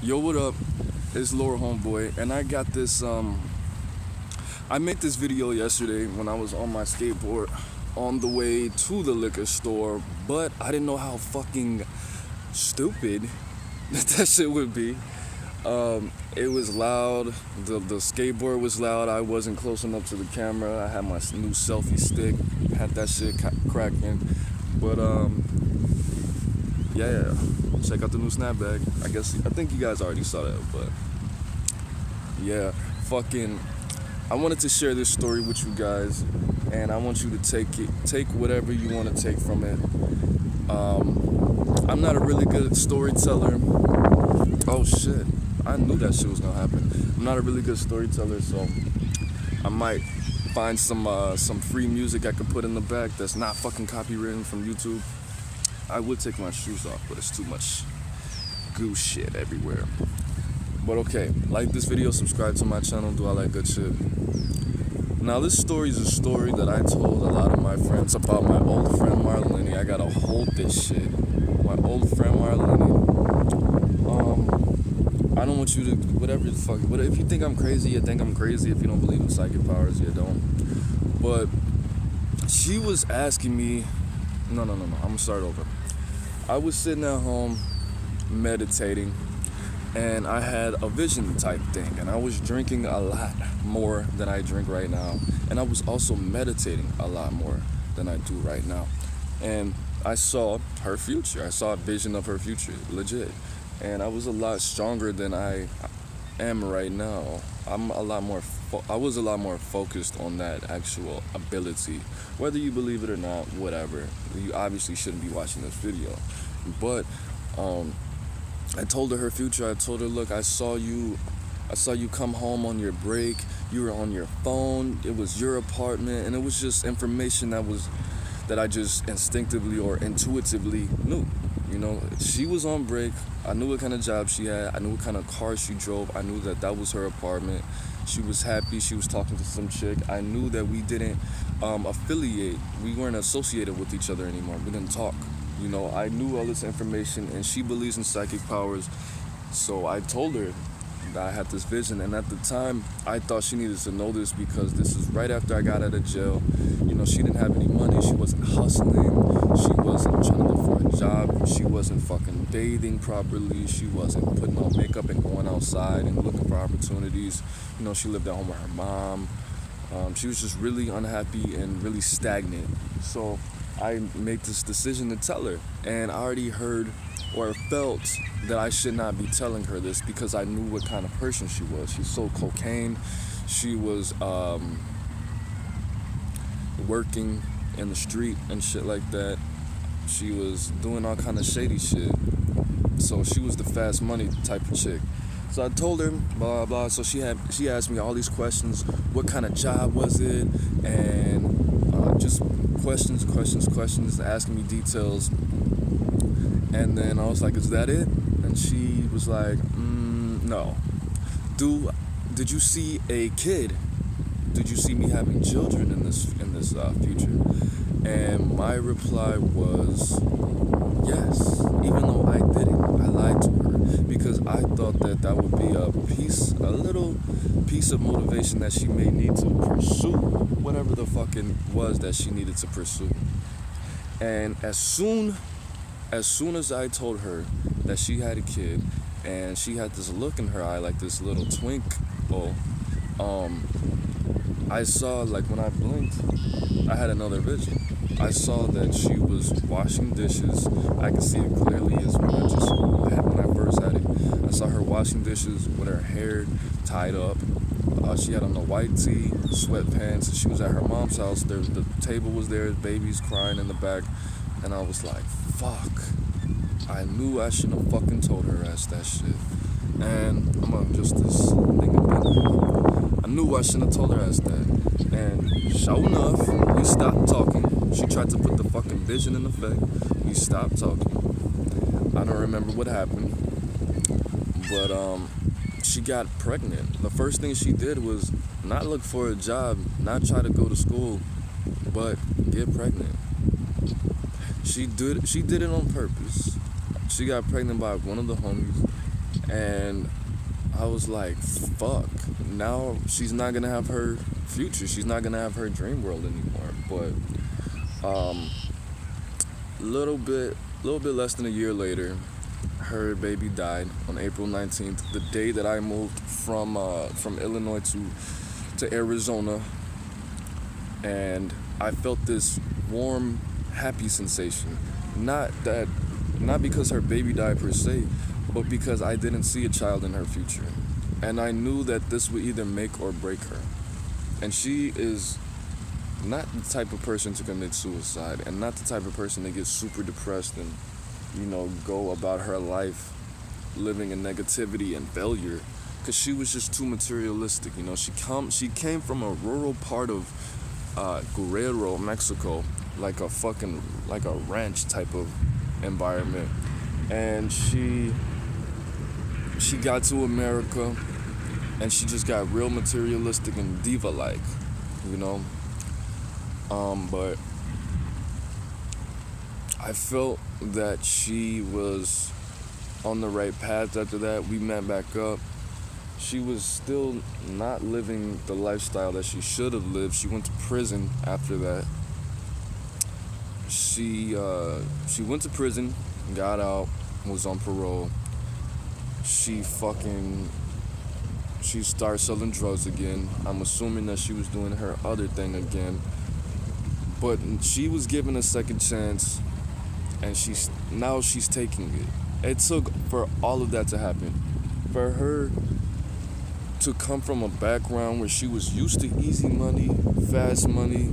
Yo, what up? It's Lord Homeboy, and I got this. I made this video yesterday when I was on my skateboard on the way to the liquor store, but I didn't know how fucking stupid that shit would be. It was loud. The skateboard was loud. I wasn't close enough to the camera. I had my new selfie stick, had that shit cracking, but yeah. Check out the new snapback. I think you guys already saw that, but yeah, I wanted to share this story with you guys, and I want you to take whatever you want to take from it. I'm not a really good storyteller. Oh shit, I knew that shit was gonna happen. I'm not a really good storyteller, so I might find some free music I could put in the back that's not fucking copywritten from YouTube. I would take my shoes off, but it's too much goose shit everywhere. But okay, like this video, subscribe to my channel, do all that good shit. Now this story is a story that I told a lot of my friends about my old friend Marlene. I gotta hold this shit. My old friend Marlene. I don't want you to, whatever the fuck, if you think I'm crazy, you think I'm crazy. If you don't believe in psychic powers, you don't. But she was asking me, no, I'm gonna start over. I was sitting at home meditating, and I had a vision type thing, and I was drinking a lot more than I drink right now, and I was also meditating a lot more than I do right now, and I saw her future. I saw a vision of her future, legit, and I was a lot stronger than I am right now. I was a lot more focused on that actual ability. Whether you believe it or not, whatever. You obviously shouldn't be watching this video. But I told her future. I told her, look, I saw you come home on your break. You were on your phone. It was your apartment, and it was just information that I just instinctively or intuitively knew. You know, she was on break. I knew what kind of job she had. I knew what kind of car she drove. I knew that was her apartment. She was happy. She was talking to some chick. I knew that we didn't affiliate. We weren't associated with each other anymore. We didn't talk. You know, I knew all this information, and she believes in psychic powers. So I told her that I had this vision, and at the time, I thought she needed to know this because this is right after I got out of jail. You know, she didn't have any money. She wasn't hustling. She wasn't trying to look for a job. She wasn't fucking bathing properly. She wasn't putting on makeup and going outside and looking for opportunities. You know, she lived at home with her mom. She was just really unhappy and really stagnant. So I made this decision to tell her, and I already heard or felt that I should not be telling her this because I knew what kind of person she was. She sold cocaine. She was working in the street and shit like that. She was doing all kind of shady shit. So she was the fast money type of chick. So I told her, blah, blah, blah. So she asked me all these questions. What kind of job was it? And just questions, asking me details. And then I was like, is that it? And she was like, no. Did you see a kid? Did you see me having children in this future? And my reply was yes, even though I didn't. I lied to her because I thought that would be a little piece of motivation that she may need to pursue whatever the fucking was that she needed to pursue. And as soon as I told her that she had a kid and she had this look in her eye, like this little twinkle, I saw, like, when I blinked, I had another vision. I saw that she was washing dishes. I could see it clearly as when I first had it. I saw her washing dishes with her hair tied up. She had on a white tee, sweatpants, and she was at her mom's house. The table was there, babies crying in the back, and I was like, fuck. I knew I shouldn't have fucking told her ass that shit. And I'm gonna just this thing again. I knew I shouldn't have told her ass that. And sure enough, we stopped talking. She tried to put the fucking vision in effect. We stopped talking. I don't remember what happened. But she got pregnant. The first thing she did was not look for a job, not try to go to school, but get pregnant. She did it on purpose. She got pregnant by one of the homies, And I was like, fuck, now she's not gonna have her future, she's not gonna have her dream world anymore. But little bit less than a year later, her baby died on April 19th, the day that I moved from Illinois to Arizona. And I felt this warm, happy sensation. Not because her baby died per se, but because I didn't see a child in her future. And I knew that this would either make or break her. And she is not the type of person to commit suicide, and not the type of person to get super depressed and, go about her life living in negativity and failure, because she was just too materialistic. She came from a rural part of Guerrero, Mexico, like a ranch type of environment, and she got to America, and she just got real materialistic and diva-like, but I felt that she was on the right path after that. We met back up. She was still not living the lifestyle that she should have lived. She went to prison after that. She went to prison, got out, was on parole. She started selling drugs again. I'm assuming that she was doing her other thing again. But she was given a second chance, and she's taking it. It took for all of that to happen. For her to come from a background where she was used to easy money, fast money,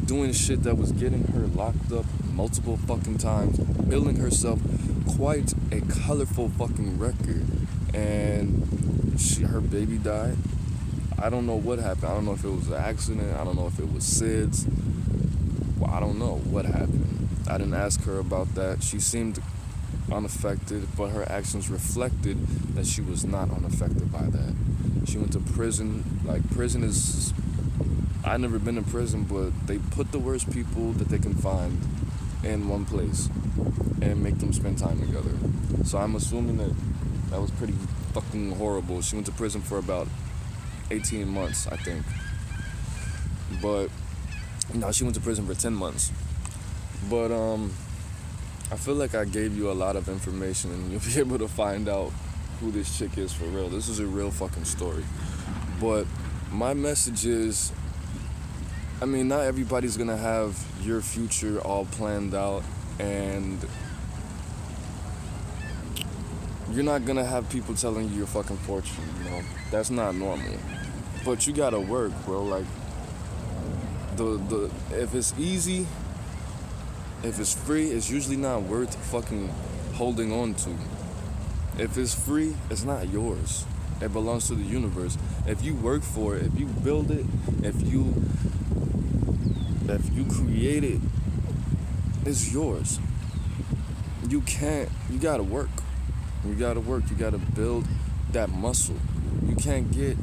doing shit that was getting her locked up multiple fucking times, building herself quite a colorful fucking record, and her baby died. I don't know what happened. I don't know if it was an accident. I don't know if it was SIDS. Well, I don't know what happened. I didn't ask her about that. She seemed unaffected, but her actions reflected that she was not unaffected by that. She went to prison. Prison is... I've never been in prison, but they put the worst people that they can find in one place and make them spend time together. So I'm assuming that was pretty fucking horrible. She went to prison for about 18 months, I think. But no, she went to prison for 10 months. But I feel like I gave you a lot of information, and you'll be able to find out who this chick is for real. This is a real fucking story. But my message is, not everybody's gonna have your future all planned out, and you're not gonna have people telling you your fucking fortune, That's not normal. But you gotta work, bro. If it's easy, if it's free, it's usually not worth fucking holding on to. If it's free, it's not yours. It belongs to the universe. If you work for it, if you build it, if you create it, it's yours. You gotta work. You gotta build that muscle. You can't get,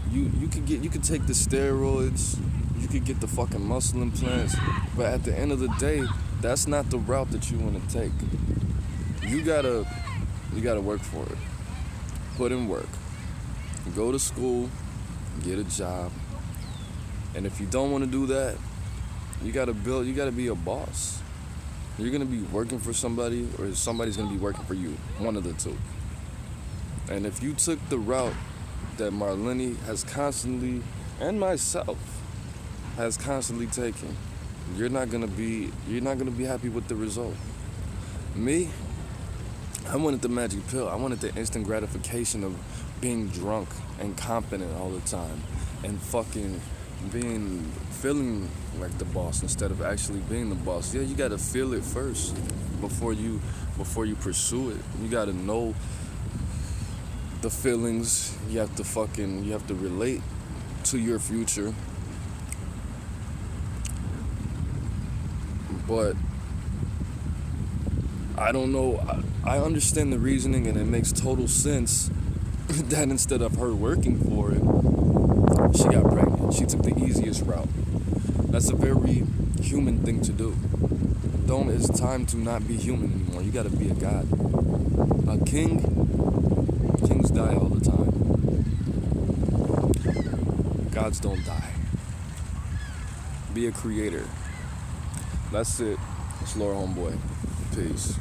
you could take the steroids, you could get the fucking muscle implants, but at the end of the day, that's not the route that you want to take. You gotta work for it. Put in work. Go to school, get a job. And if you don't want to do that, you gotta be a boss. You're gonna be working for somebody, or somebody's gonna be working for you. One of the two. And if you took the route that Marlene has constantly, and myself, has constantly taken, you're not gonna be happy with the result. Me, I wanted the magic pill. I wanted the instant gratification of being drunk and confident all the time, and fucking feeling like the boss instead of actually being the boss. Yeah, you gotta feel it first before you pursue it. You gotta know the feelings. You have to relate to your future. But I don't know. I understand the reasoning, and it makes total sense that instead of her working for it, she got pregnant. She took the easiest route. That's a very human thing to do. It's time to not be human anymore. You gotta be a god. A king Gods don't die. Be a creator. That's it. It's Lord Homeboy. Peace.